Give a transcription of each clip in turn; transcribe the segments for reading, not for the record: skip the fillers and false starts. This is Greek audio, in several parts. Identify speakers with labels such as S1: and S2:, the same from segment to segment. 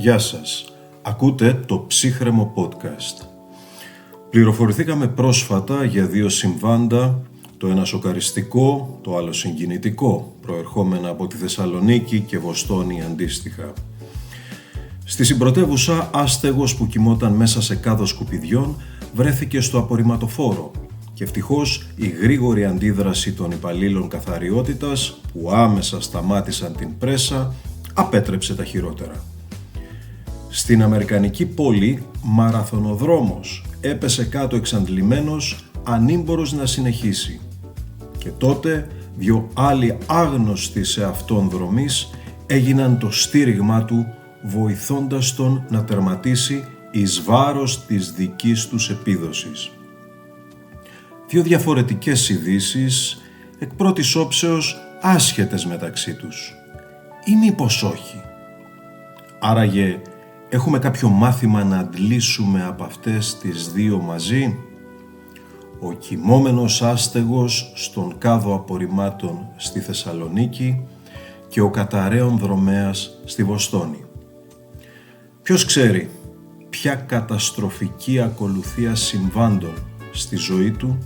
S1: Γεια σας. Ακούτε το ψύχρεμο podcast. Πληροφορηθήκαμε πρόσφατα για δύο συμβάντα, το ένα σοκαριστικό, το άλλο συγκινητικό, προερχόμενα από τη Θεσσαλονίκη και Βοστόνη αντίστοιχα. Στη συμπρωτεύουσα, άστεγος που κοιμόταν μέσα σε κάδο σκουπιδιών βρέθηκε στο απορριμματοφόρο και ευτυχώς η γρήγορη αντίδραση των υπαλλήλων καθαριότητας που άμεσα σταμάτησαν την πρέσα απέτρεψε τα χειρότερα. Στην αμερικανική πόλη, μαραθωνοδρόμος έπεσε κάτω εξαντλημένος, ανήμπορος να συνεχίσει. Και τότε δυο άλλοι άγνωστοι σε αυτόν δρομείς έγιναν το στήριγμά του, βοηθώντας τον να τερματίσει εις βάρος της δικής τους επίδοσης. Δύο διαφορετικές ειδήσεις, εκ πρώτης όψεως άσχετες μεταξύ τους. Ή μήπως όχι? Άραγε έχουμε κάποιο μάθημα να αντλήσουμε από αυτές τις δύο μαζί? Ο κοιμόμενος άστεγος στον κάδο απορριμμάτων στη Θεσσαλονίκη και ο καταραίων δρομέας στη Βοστόνη. Ποιος ξέρει ποια καταστροφική ακολουθία συμβάντων στη ζωή του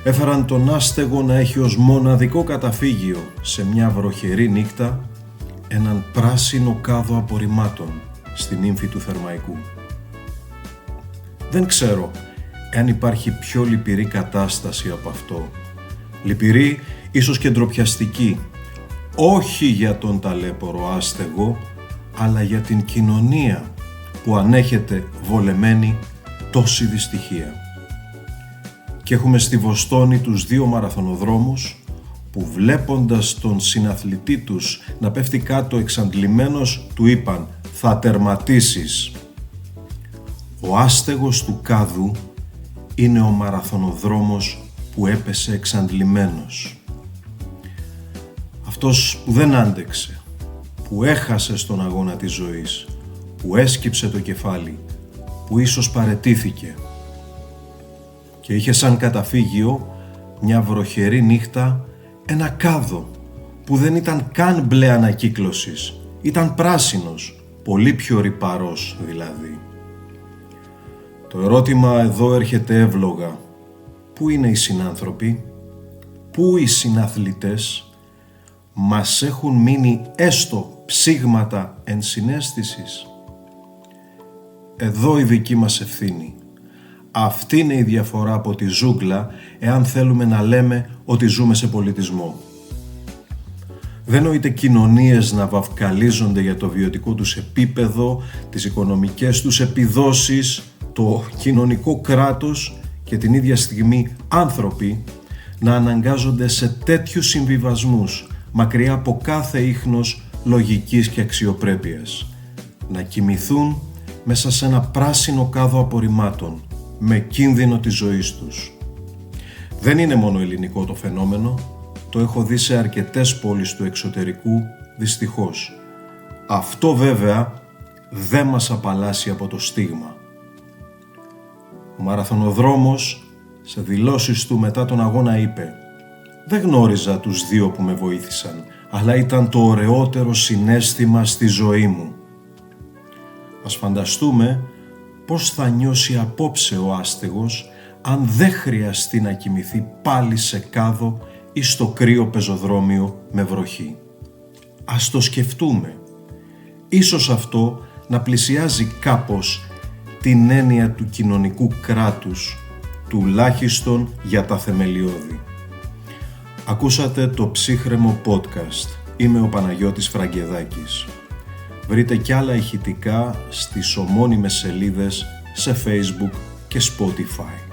S1: έφεραν τον άστεγο να έχει ως μοναδικό καταφύγιο σε μια βροχερή νύχτα έναν πράσινο κάδο απορριμμάτων στην ύμφη του Θερμαϊκού. Δεν ξέρω εάν υπάρχει πιο λυπηρή κατάσταση από αυτό. Λυπηρή, ίσως και ντροπιαστική, όχι για τον ταλέπορο άστεγο, αλλά για την κοινωνία που ανέχεται βολεμένη τόση δυστυχία. Και έχουμε στη Βοστόνη τους δύο μαραθωνοδρόμους που βλέποντας τον συναθλητή τους να πέφτει κάτω εξαντλημένος του είπαν «Θα τερματίσεις». Ο άστεγος του κάδου είναι ο μαραθωνοδρόμος που έπεσε εξαντλημένος. Αυτός που δεν άντεξε, που έχασε στον αγώνα της ζωής, που έσκυψε το κεφάλι, που ίσως παραιτήθηκε και είχε σαν καταφύγιο μια βροχερή νύχτα ένα κάδο που δεν ήταν καν μπλε ανακύκλωσης, ήταν πράσινος, πολύ πιο ρυπαρός δηλαδή. Το ερώτημα εδώ έρχεται εύλογα. Πού είναι οι συνάνθρωποι? Πού οι συναθλητές? Μας έχουν μείνει έστω ψήγματα ενσυναίσθησης? Εδώ η δική μας ευθύνη. Αυτή είναι η διαφορά από τη ζούγκλα εάν θέλουμε να λέμε ότι ζούμε σε πολιτισμό. Δεν νοείται κοινωνίες να βαφκαλίζονται για το βιωτικό τους επίπεδο, τις οικονομικές τους επιδόσεις, το κοινωνικό κράτος και την ίδια στιγμή άνθρωποι να αναγκάζονται σε τέτοιους συμβιβασμούς μακριά από κάθε ίχνος λογικής και αξιοπρέπειας. Να κοιμηθούν μέσα σε ένα πράσινο κάδο απορριμμάτων με κίνδυνο της ζωής τους. Δεν είναι μόνο ελληνικό το φαινόμενο, το έχω δει σε αρκετές πόλεις του εξωτερικού, δυστυχώς. Αυτό βέβαια δεν μας απαλλάσσει από το στίγμα. Ο μαραθωνοδρόμος σε δηλώσεις του μετά τον αγώνα είπε «Δεν γνώριζα τους δύο που με βοήθησαν, αλλά ήταν το ωραιότερο συναίσθημα στη ζωή μου». Ας φανταστούμε πώς θα νιώσει απόψε ο άστεγος αν δεν χρειαστεί να κοιμηθεί πάλι σε κάδο ή στο κρύο πεζοδρόμιο με βροχή. Ας το σκεφτούμε. Ίσως αυτό να πλησιάζει κάπως την έννοια του κοινωνικού κράτους, τουλάχιστον για τα θεμελιώδη. Ακούσατε το ψύχρεμο podcast. Είμαι ο Παναγιώτης Φραγκεδάκης. Βρείτε κι άλλα ηχητικά στις ομώνυμες σελίδες σε Facebook και Spotify.